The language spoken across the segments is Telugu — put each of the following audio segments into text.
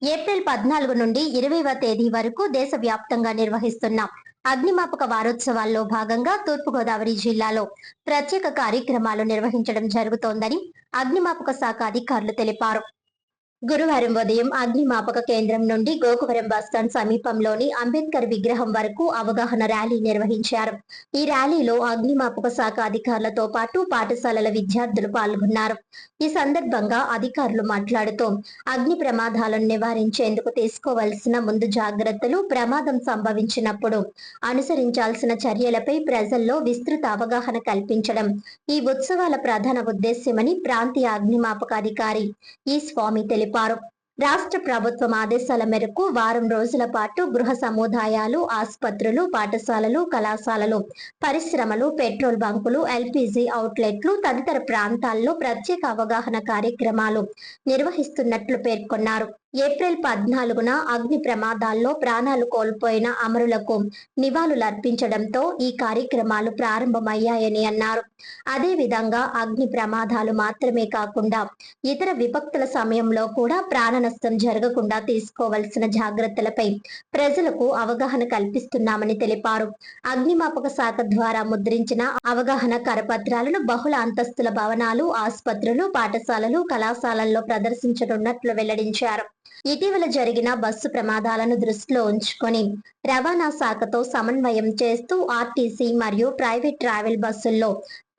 ఏప్రిల్ 14 నుండి 20వ తేదీ వరకు దేశవ్యాప్తంగా నిర్వహిస్తున్న అగ్నిమాపక వారోత్సవాల్లో భాగంగా తూర్పుగోదావరి జిల్లాలో ప్రత్యేక కార్యక్రమాలు నిర్వహించడం జరుగుతోందని అగ్నిమాపక శాఖ అధికారులు తెలిపారు. గురువారం ఉదయం అగ్నిమాపక కేంద్రం నుండి గోకవరం బస్టాండ్ సమీపంలోని అంబేద్కర్ విగ్రహం వరకు అవగాహన ర్యాలీ నిర్వహించారు. ఈ ర్యాలీలో అగ్నిమాపక శాఖ అధికారులతో పాటు పాఠశాలల విద్యార్థులు పాల్గొన్నారు. ఈ సందర్భంగా అధికారులు మాట్లాడుతూ అగ్ని ప్రమాదాలను నివారించేందుకు తీసుకోవాల్సిన ముందు జాగ్రత్తలు, ప్రమాదం సంభవించినప్పుడు అనుసరించాల్సిన చర్యలపై ప్రజల్లో విస్తృత అవగాహన కల్పించడం ఈ ఉత్సవాల ప్రధాన ఉద్దేశ్యమని ప్రాంతీయ అగ్నిమాపక అధికారి ఈ స్వామి తెలిపారు. రాష్ట్ర ప్రభుత్వం ఆదేశాల మేరకు వారం రోజుల పాటు గృహ సముదాయాలు, ఆసుపత్రులు, పాఠశాలలు, కళాశాలలు, పరిశ్రమలు, పెట్రోల్ బంకులు, ఎల్పీజీ అవుట్లెట్లు తదితర ప్రాంతాల్లో ప్రత్యేక అవగాహన కార్యక్రమాలు నిర్వహిస్తున్నట్లు పేర్కొన్నారు. ఏప్రిల్ 14న అగ్ని ప్రమాదాల్లో ప్రాణాలు కోల్పోయిన అమరులకు నివాళులర్పించడంతో ఈ కార్యక్రమాలు ప్రారంభమయ్యాయని అన్నారు. అదేవిధంగా అగ్ని ప్రమాదాలు మాత్రమే కాకుండా ఇతర విపత్తుల సమయంలో కూడా ప్రాణ నష్టం జరగకుండా తీసుకోవాల్సిన జాగ్రత్తలపై ప్రజలకు అవగాహన కల్పిస్తున్నామని తెలిపారు. అగ్నిమాపక శాఖ ద్వారా ముద్రించిన అవగాహన కరపత్రాలను బహుళ అంతస్తుల భవనాలు, ఆసుపత్రులు, పాఠశాలలు, కళాశాలల్లో ప్రదర్శించనున్నట్లు వెల్లడించారు. ఇటీవల జరిగిన బస్సు ప్రమాదాలను దృష్టిలో ఉంచుకొని రవాణా శాఖతో సమన్వయం చేస్తూ ఆర్టీసీ మరియు ప్రైవేట్ ట్రావెల్ బస్సుల్లో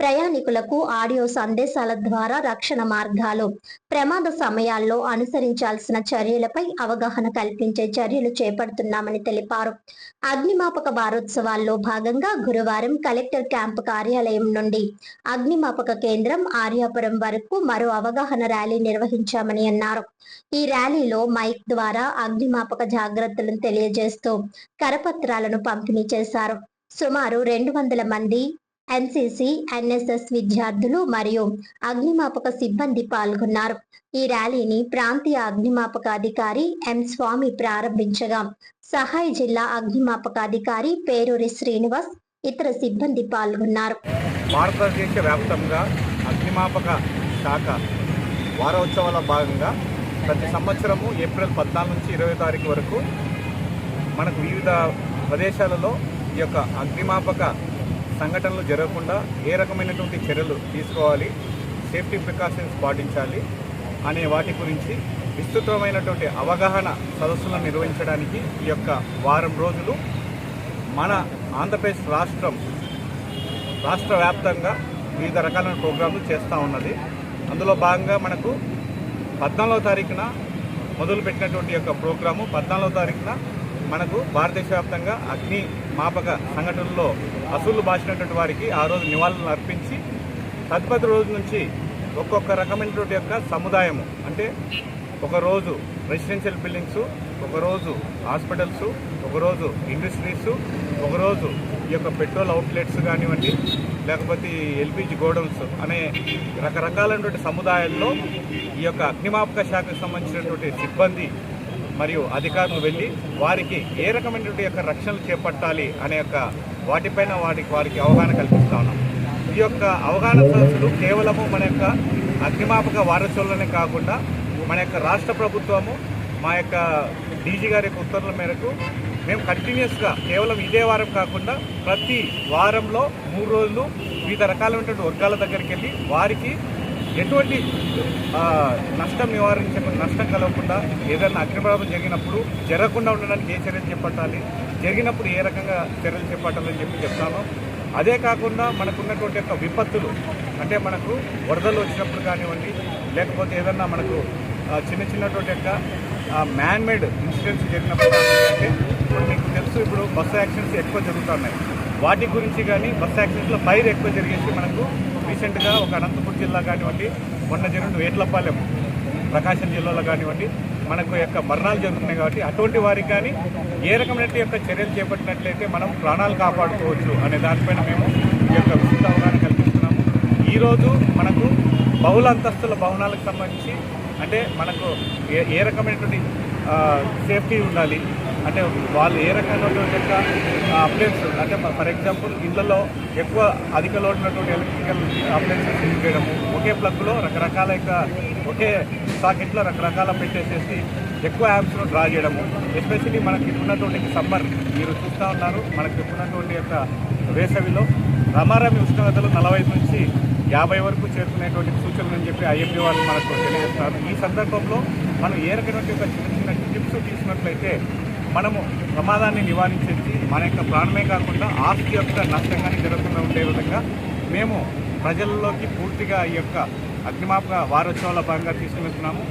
ప్రయాణికులకు ఆడియో సందేశాల ద్వారా రక్షణ మార్గాలు, ప్రమాద సమయాల్లో అనుసరించాల్సిన చర్యలపై అవగాహన కల్పించే చర్యలు చేపడుతున్నామని తెలిపారు. అగ్నిమాపక వారోత్సవాల్లో భాగంగా గురువారం కలెక్టర్ క్యాంపు కార్యాలయం నుండి అగ్నిమాపక కేంద్రం ఆర్యాపురం వరకు మరో అవగాహన ర్యాలీ నిర్వహించామని అన్నారు. ఈ ర్యాలీలో మైక్ ద్వారా అగ్నిమాపక జాగ్రత్తలను తెలియజేస్తూ కరపత్రాలను పంపిణీ చేశారు. సుమారు 200 మంది ఎన్సీసీ, ఎన్ఎస్ఎస్ విద్యార్థులు మరియు అగ్నిమాపక సిబ్బంది పాల్గొన్నారు. ఈ ర్యాలీని ప్రాంతీయ అగ్నిమాపక అధికారి ఎం స్వామి ప్రారంభించగా సహాయ జిల్లా అగ్నిమాపక అధికారి పేరూరి శ్రీనివాస్, ఇతర సిబ్బంది పాల్గొన్నారు. భారతదేశ వ్యాప్తంగా అగ్నిమాపక శాఖ వారోత్సవాల భాగంగా ప్రతి సంవత్సరము ఏప్రిల్ 14 నుంచి 20 తారీఖు వరకు మనకు వివిధ ప్రదేశాలలో ఈ యొక్క అగ్నిమాపక సంఘటనలు జరగకుండా ఏ రకమైనటువంటి చర్యలు తీసుకోవాలి, సేఫ్టీ ప్రికాషన్స్ పాటించాలి అనే వాటి గురించి విస్తృతమైనటువంటి అవగాహన సదస్సులను నిర్వహించడానికి ఈ యొక్క వారం రోజులు మన ఆంధ్రప్రదేశ్ రాష్ట్ర వ్యాప్తంగా వివిధ రకాలైన ప్రోగ్రాంలు చేస్తూ ఉన్నది. అందులో భాగంగా మనకు 14వ తారీఖున మొదలుపెట్టినటువంటి యొక్క ప్రోగ్రాము 14వ తారీఖున మనకు భారతదేశ వ్యాప్తంగా అగ్నిమాపక సంఘటనలో అసూలు బాసినటువంటి వారికి ఆ రోజు నివాళులను అర్పించి తదుపరి రోజు నుంచి ఒక్కొక్క రకమైనటువంటి యొక్క సముదాయము, అంటే ఒకరోజు రెసిడెన్షియల్ బిల్డింగ్స్, ఒకరోజు హాస్పిటల్స్, ఒకరోజు ఇండస్ట్రీస్, ఒకరోజు ఈ యొక్క పెట్రోల్ అవుట్లెట్స్ కానివ్వండి, లేకపోతే ఎల్పిజి గోడౌన్స్ అనే రకరకాలైనటువంటి సముదాయాల్లో ఈ యొక్క అగ్నిమాపక శాఖకు సంబంధించినటువంటి సిబ్బంది మరియు అధికారులు వెళ్ళి వారికి ఏ రకమైనటువంటి యొక్క రక్షణలు చేపట్టాలి అనే యొక్క వాటిపైన వారికి అవగాహన కల్పిస్తూ ఉన్నాం. ఈ యొక్క అవగాహన సదస్సులు కేవలము మన యొక్క అగ్నిమాపక వారోత్సవాలనే కాకుండా మన యొక్క రాష్ట్ర ప్రభుత్వము మా యొక్క డీజీ గారి యొక్క ఉత్తర్వుల మేరకు మేము కంటిన్యూస్గా కేవలం ఇదే వారం కాకుండా ప్రతి వారంలో 3 రోజులు వివిధ రకాలైనటువంటి వర్గాల దగ్గరికి వెళ్ళి వారికి ఎటువంటి నష్టం కలగకుండా, ఏదైనా అగ్నిప్రమాదం జరిగినప్పుడు జరగకుండా ఉండడానికి ఏ చర్యలు చేపట్టాలి, జరిగినప్పుడు ఏ రకంగా చర్యలు చేపట్టాలని చెప్తాను. అదే కాకుండా మనకున్నటువంటి యొక్క విపత్తులు, అంటే మనకు వరదలు వచ్చినప్పుడు కానివ్వండి, లేకపోతే ఏదన్నా మనకు చిన్నటువంటి యొక్క మ్యాన్మేడ్ ఇన్సిడెంట్స్ జరిగినప్పుడు, అంటే ఇప్పుడు మీకు తెలుసు, ఇప్పుడు బస్సు యాక్సిడెంట్స్ ఎక్కువ జరుగుతున్నాయి. వాటి గురించి కానీ బస్సు యాక్సిడెంట్స్లో ఫైర్ ఎక్కువ జరిగేసి మనకు రీసెంట్గా ఒక అనంతపురం జిల్లా కానివ్వండి, మొన్న జరిగిన వేట్లపాలెం ప్రకాశం జిల్లాలో కానివ్వండి మనకు యొక్క మరణాలు జరుగుతున్నాయి. కాబట్టి అటువంటి వారికి కానీ ఏ రకమైన యొక్క చర్యలు చేపట్టినట్లయితే మనం ప్రాణాలు కాపాడుకోవచ్చు అనే దానిపైన మేము ఈ యొక్క విస్తృత అవగాహన కల్పిస్తున్నాము. ఈరోజు మనకు బహుళ అంతస్తుల భవనాలకు సంబంధించి, అంటే మనకు ఏ రకమైనటువంటి సేఫ్టీ ఉండాలి, అంటే వాళ్ళు ఏ రకమైనటువంటి యొక్క అప్లయన్స్, అంటే ఫర్ ఎగ్జాంపుల్ ఇళ్లలో ఎక్కువ అధిక లోడ్ ఉన్నటువంటి ఎలక్ట్రికల్ అప్లయన్సెస్ యూజ్ చేయడము, ఒకే ప్లగ్లో రకరకాల యొక్క ఒకే సాకెట్లో రకరకాల పెట్టేసేసి ఎక్కువ యాప్స్ను డ్రా చేయడము, ఎస్పెషల్లీ మనకి ఇప్పుడున్నటువంటి సమ్మర్ మీరు చూస్తూ ఉన్నారు. మనకి ఇప్పుడున్నటువంటి యొక్క వేసవిలో రమారమి ఉష్ణోగ్రతలు 40 నుంచి 50 వరకు చేరుకునేటువంటి సూచనలు అని చెప్పి IMD వాళ్ళు మనకు తెలియజేస్తారు. ఈ సందర్భంలో మనం ఏ రకమైనటువంటి ఒక చిన్న చిన్న టిప్స్ తీసుకున్నట్లయితే మనము ప్రమాదాన్ని నివారించేసి మన యొక్క ప్రాణమే కాకుండా ఆస్తి యొక్క నష్టంగానే జరగకుండా ఉండే విధంగా మేము ప్రజల్లోకి పూర్తిగా ఈ యొక్క అగ్నిమాపక వారోత్సవాల భాగంగా తీసుకువెళ్తున్నాము.